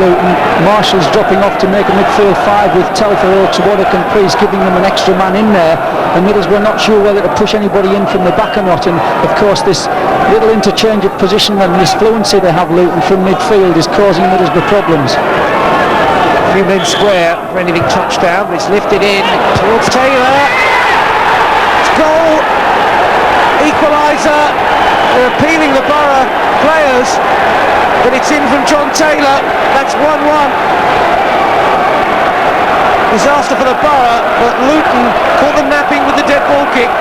S19: Marshall's dropping off to make a midfield 5 with Telfer, Oaks, and Priest, giving them an extra man in there. And Middlesbrough not sure whether to push anybody in from the back or not. And of course this little interchange of position and this fluency they have, Luton, from midfield is causing Middlesbrough problems.
S18: A few men square for anything touchdown, but it's lifted in towards Taylor. It's goal, equaliser. They're appealing the Boro players, but it's in from John Taylor. That's 1-1. Disaster for the Boro, but Luton caught them napping with the dead ball kick.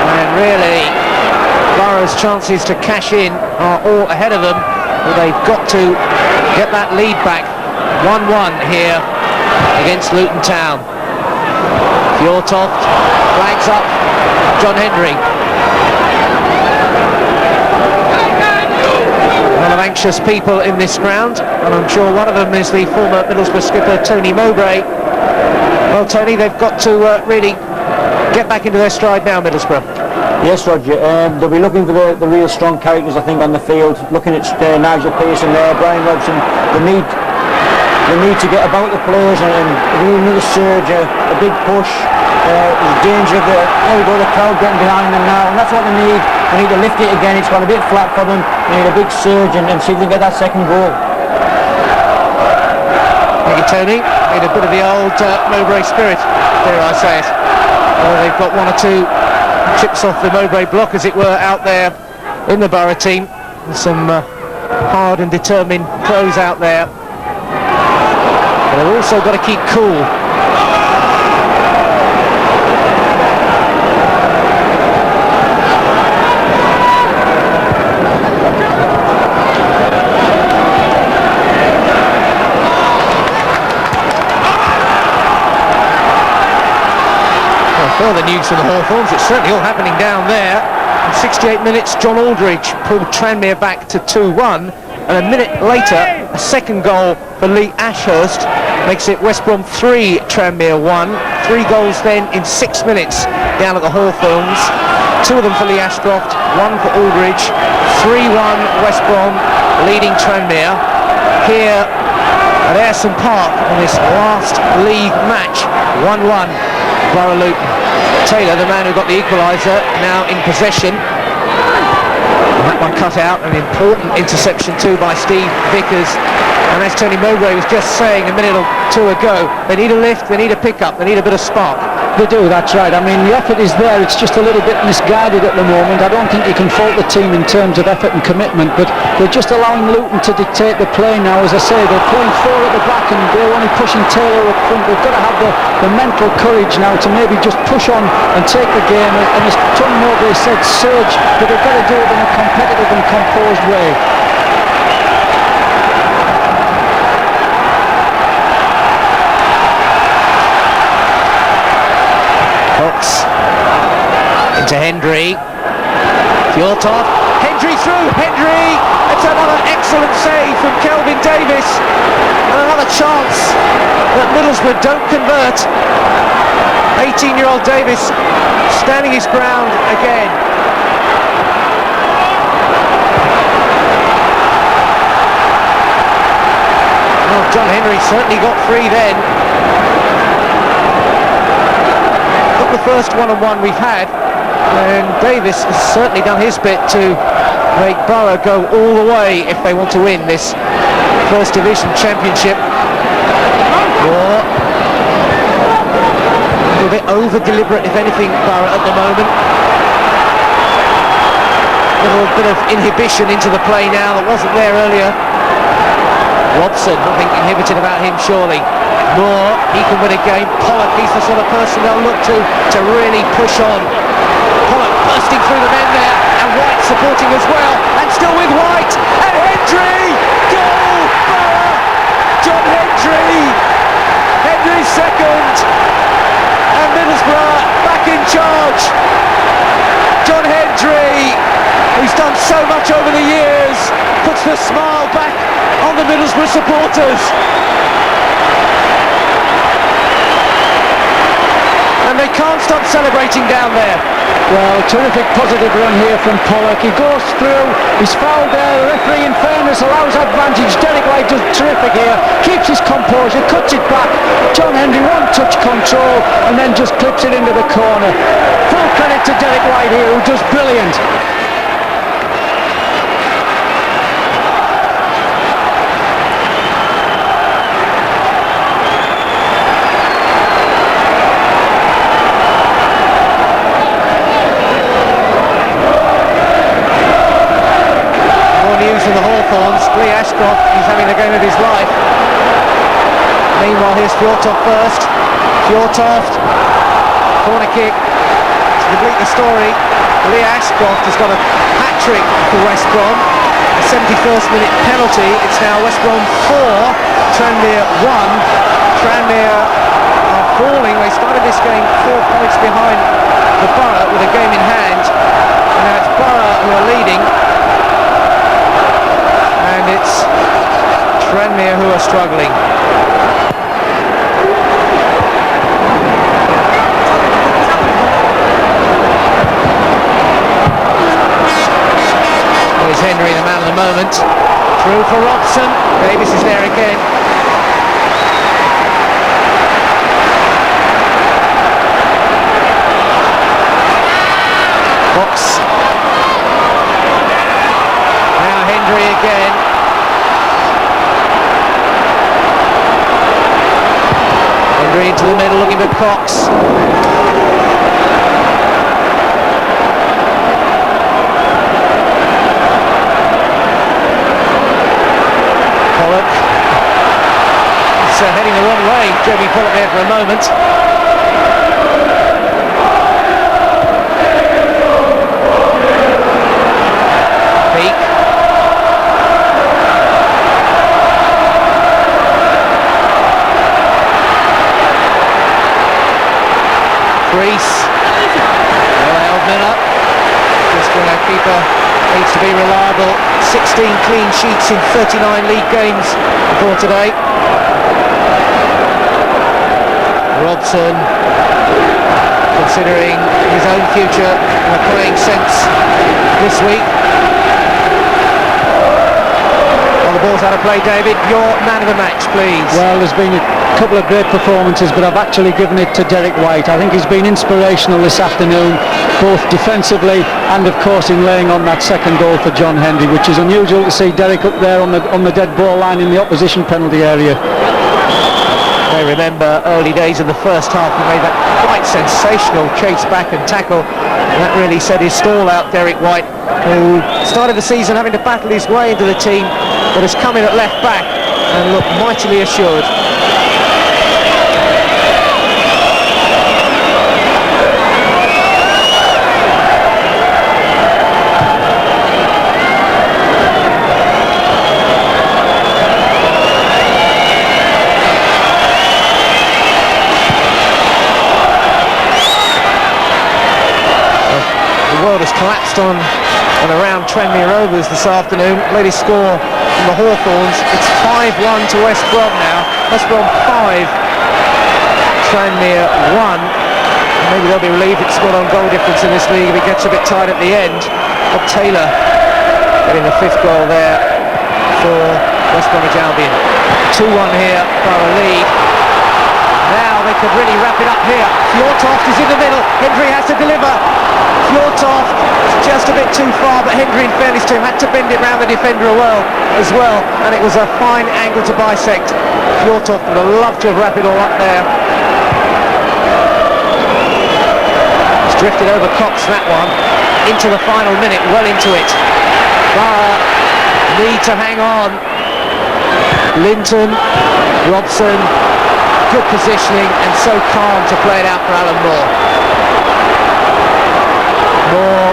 S18: And really, Boro's chances to cash in are all ahead of them, but they've got to get that lead back. 1-1 here against Luton Town. Fjordtoft flags up John Hendry. A lot of anxious people in this ground, and I'm sure one of them is the former Middlesbrough skipper Tony Mowbray. Well, Tony, they've got to really get back into their stride now, Middlesbrough.
S20: Yes, Roger. They'll be looking for the real strong characters, I think, on the field. Looking at Nigel Pearson there, Brian Robson. They need to get about the players and really another surge, a big push. There's danger of the crowd getting behind them now, and that's what they need. They need to lift it again. It's got a bit flat for them. They need a big surge and see if they get that second goal.
S18: Thank you, Tony. Need a bit of the old Mowbray spirit, dare I say it. They've got 1 or 2 chips off the Mowbray block, as it were, out there in the Boro team. And some hard and determined pros out there. But they've also got to keep cool. Further news from the Hawthorns, it's certainly all happening down there. In 68 minutes, John Aldridge pulled Tranmere back to 2-1, and a minute later, a second goal for Lee Ashurst makes it West Brom 3, Tranmere 1. 3 goals then in 6 minutes down at the Hawthorns. 2 of them for Lee Ashcroft, 1 for Aldridge. 3-1 West Brom leading Tranmere here at Ayresome Park on this last league match. 1-1 Boro Luton. Taylor, the man who got the equaliser, now in possession. And that one cut out, an important interception too by Steve Vickers. And as Tony Mowbray was just saying a minute or 2 ago, they need a lift, they need a pick-up, they need a bit of spark.
S19: They do, that's right. I mean, the effort is there, it's just a little bit misguided at the moment. I don't think you can fault the team in terms of effort and commitment, but they're just allowing Luton to dictate the play now. As I say, they're playing 4 at the back and they're only pushing Taylor up front. They've got to have the mental courage now to maybe just push on and take the game, and as Tony Mowbray said, surge, but they've got to do it in a competitive and composed way.
S18: Cox into Hendry. Fjordtoft Hendry through, Hendry! It's another excellent save from Kelvin Davis. And another chance that Middlesbrough don't convert. 18-year-old Davis standing his ground again. Well, John Henry certainly got free then. Not the first one-on-one we've had, and Davis has certainly done his bit to make Boro go all the way if they want to win this First Division Championship. Or a little bit over-deliberate, if anything, Boro at the moment. A little bit of inhibition into the play now that wasn't there earlier. Robson, nothing inhibited about him, surely. Moore, he can win a game. Pollock, he's the sort of person they'll look to really push on. Pollock bursting through the men there, and White supporting as well, and still with White, and Hendry! Goal! Borough! John Hendry! Hendry's second, and Middlesbrough back in charge. John Hendry, who's done so much over the years, puts the smile back on the Middlesbrough supporters. And they can't stop celebrating down there.
S19: Well, a terrific positive run here from Pollock. He goes through, he's fouled there, the referee in fairness allows advantage. Derek White does terrific here, keeps his composure, cuts it back. John Henry one touch control and then just clips it into the corner. Full credit to Derek White here, who does brilliant.
S18: Lee Ashcroft, he's having the game of his life. Meanwhile, here's Fjortoft first. Fjortoft, corner kick to complete the story. Lee Ashcroft has got a hat-trick for West Brom. A 71st minute penalty. It's now West Brom 4, Tranmere 1. Tranmere are falling. They started this game 4 points behind the Borough with a game in hand. And now it's Borough who are leading. And it's Tranmere who are struggling. There's Henry, the man of the moment. Through for Robson. Davis is there again. Fox. Now Henry again. Henry into the middle, looking for Cox. Pollock. He's heading the wrong way, Jeremy Pollock there for a moment. Peak. Greece. Well held Miller. Just keeper needs to be reliable. 16 clean sheets in 39 league games before today. Robson, considering his own future in a playing sense this week. Well, the ball's out of play, David. Your man of the match, please.
S19: Well, there's been a couple of great performances, but I've actually given it to Derek White. I think he's been inspirational this afternoon, both defensively and of course in laying on that second goal for John Henry, which is unusual to see Derek up there on the dead ball line in the opposition penalty area.
S18: I remember early days in the first half, he made that quite sensational chase back and tackle, and that really set his stall out. Derek White, who started the season having to battle his way into the team, but has come in at left back and looked mightily assured. The world has collapsed on and around Tranmere Rovers this afternoon. Latest score from the Hawthorns. It's 5-1 to West Brom now. West Brom 5, Tranmere 1. Maybe they'll be relieved it's scored on goal difference in this league if it gets a bit tight at the end. Bob Taylor getting the 5th goal there for West Bromwich Albion. 2-1 here, Borough lead. Now they could really wrap it up here. Fjortoft is in the middle. Hendry has to deliver. Fjortoft just a bit too far, but Hendry, in fairness to him, had to bend it round the defender as well, and it was a fine angle to bisect. Fjortoft would have loved to have wrapped it all up there. It's drifted over Cox, that one, into the final minute, well into it. Borough need to hang on. Linton, Robson, good positioning and so calm to play it out for Alan Moore. Moore.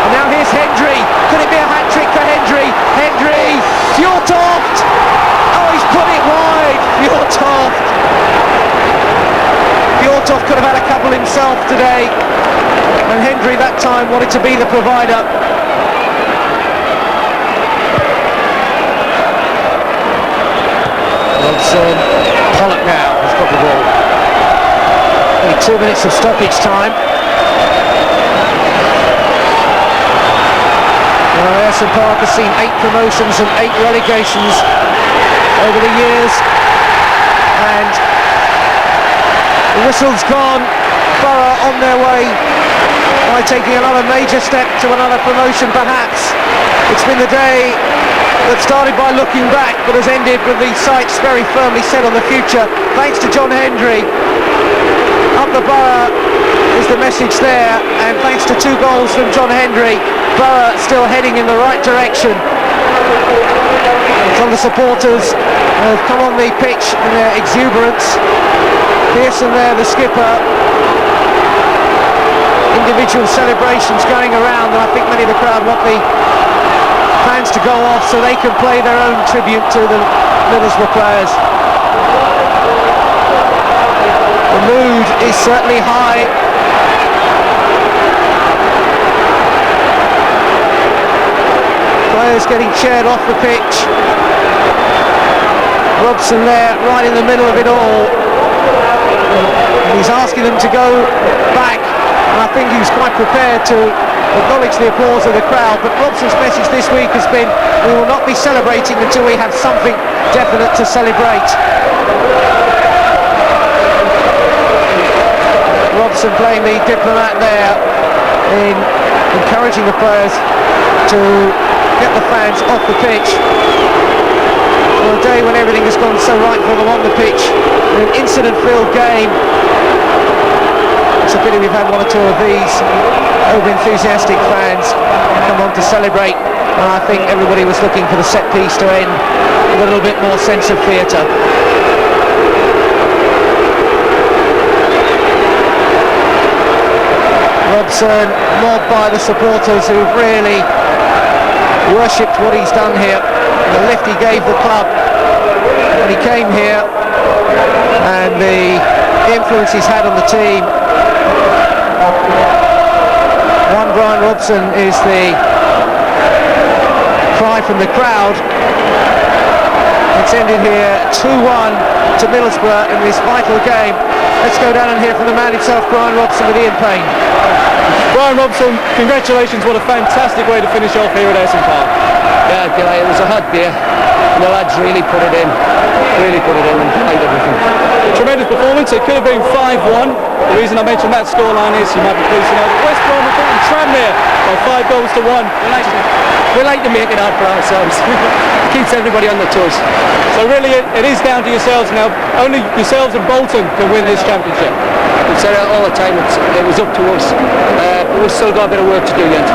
S18: And now here's Hendry. Could it be a hat-trick for Hendry? Hendry! Fjortoft! Oh, he's put it wide! Fjortoft! Fjortoft could have had a couple himself today. And Hendry that time wanted to be the provider. Robson, Pollock now has got the ball. Only 2 minutes of stoppage time. Ayresome Park has seen 8 promotions and 8 relegations over the years, and the whistle's gone. Borough on their way by taking another major step to another promotion perhaps. It's been the day that started by looking back but has ended with the sights very firmly set on the future, thanks to John Hendry. Up the Borough is the message there, and thanks to 2 goals from John Hendry, Borough still heading in the right direction. Some of the supporters have come on the pitch in their exuberance. Pearson there, the skipper. Individual celebrations going around, and I think many of the crowd want the fans to go off so they can play their own tribute to the Middlesbrough players. The mood is certainly high. Players getting cheered off the pitch. Robson there, right in the middle of it all. And he's asking them to go back, and I think he's quite prepared to acknowledge the applause of the crowd. But Robson's message this week has been, we will not be celebrating until we have something definite to celebrate. Robson playing the diplomat there in encouraging the players to get the fans off the pitch. On a day when everything has gone so right for them on the pitch, in an incident-filled game. It's a pity we've had 1 or 2 of these over-enthusiastic fans come on to celebrate, and I think everybody was looking for the set piece to end with a little bit more sense of theatre. Robson mobbed by the supporters who've really worshipped what he's done here, the lift he gave the club when he came here, and the influence he's had on the team. One Brian Robson is the cry from the crowd. It's ended here 2-1 to Middlesbrough in this vital game. Let's go down and hear from the man himself, Brian Robson, with Ian Payne.
S13: Brian Robson, congratulations, what a fantastic way to finish off here at Ayresome Park.
S21: Yeah, G'day, it was a hard beer, and the lads really put it in and played everything.
S13: Tremendous performance, it could have been 5-1. The reason I mentioned that scoreline is, you might be pleased to know, that West Brom have beaten Tranmere by 5 goals to 1.
S21: We like to make it hard for ourselves. Keeps everybody on their toes.
S13: So really it is down to yourselves now. Only yourselves and Bolton can win this championship.
S21: We've said it all the time, it was up to us. We've still got a bit of work to do yet.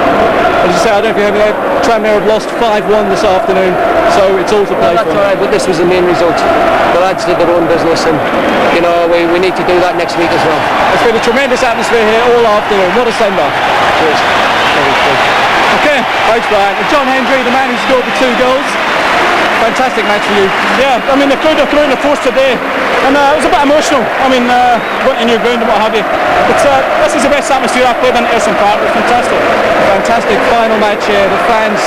S13: As you say, I don't know if you heard me there, Tranmere have lost 5-1 this afternoon, so it's all to play for.
S21: That's alright, but this was the main result. The lads did their own business, and you know, we need to do that next week as well.
S13: It's been a tremendous atmosphere here all afternoon. What a send-off.
S21: Cheers.
S13: Okay, thanks Brian. And John Hendry, the man who scored the 2 goals. Fantastic match for you. Yeah, I mean the crowd are throwing the force today, and it was a bit emotional. I mean, going to new ground and what have you. But this is the best atmosphere I've played in Ayresome Park. It's fantastic.
S4: Fantastic final match here. The fans,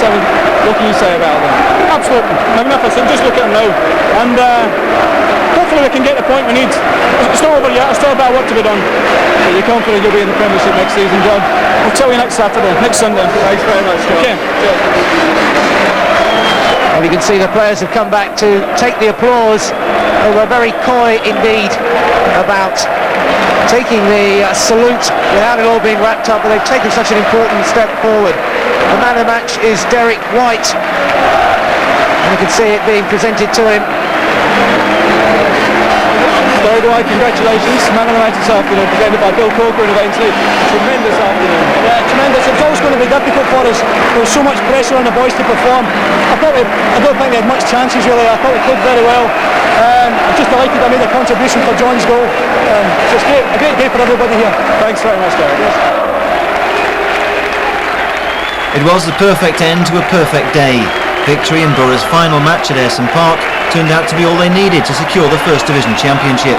S4: what can you say about them?
S13: Absolutely magnificent. Just look at them now, and hopefully we can get the point we need. It's not over yet. There's still a bit of work to be done.
S4: So you're confident you'll be in the Premiership next season, John?
S13: I'll tell you next Saturday, next Sunday.
S4: Thanks very much, John.
S13: Okay.
S18: And you can see the players have come back to take the applause. They were very coy indeed about taking the salute without it all being wrapped up, but they've taken such an important step forward. The man of the match is Derek White, and you can see it being presented to him.
S4: Derek White, congratulations. Man of the match this afternoon, presented by Bill Corcoran eventually. Tremendous afternoon.
S13: Yeah, tremendous. It was always going to be difficult for us. There was so much pressure on the boys to perform. I don't think they had much chances really. I thought we played very well. I'm just delighted I made a contribution for John's goal. So it's great, a great day for everybody here.
S4: Thanks very much, Derek.
S1: It was the perfect end to a perfect day. Victory in Boro's final match at Ayresome Park turned out to be all they needed to secure the First Division Championship.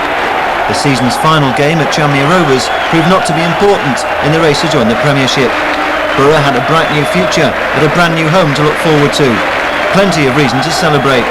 S1: The season's final game at Tranmere Rovers proved not to be important in the race to join the Premiership. Boro had a bright new future, but a brand new home to look forward to. Plenty of reason to celebrate.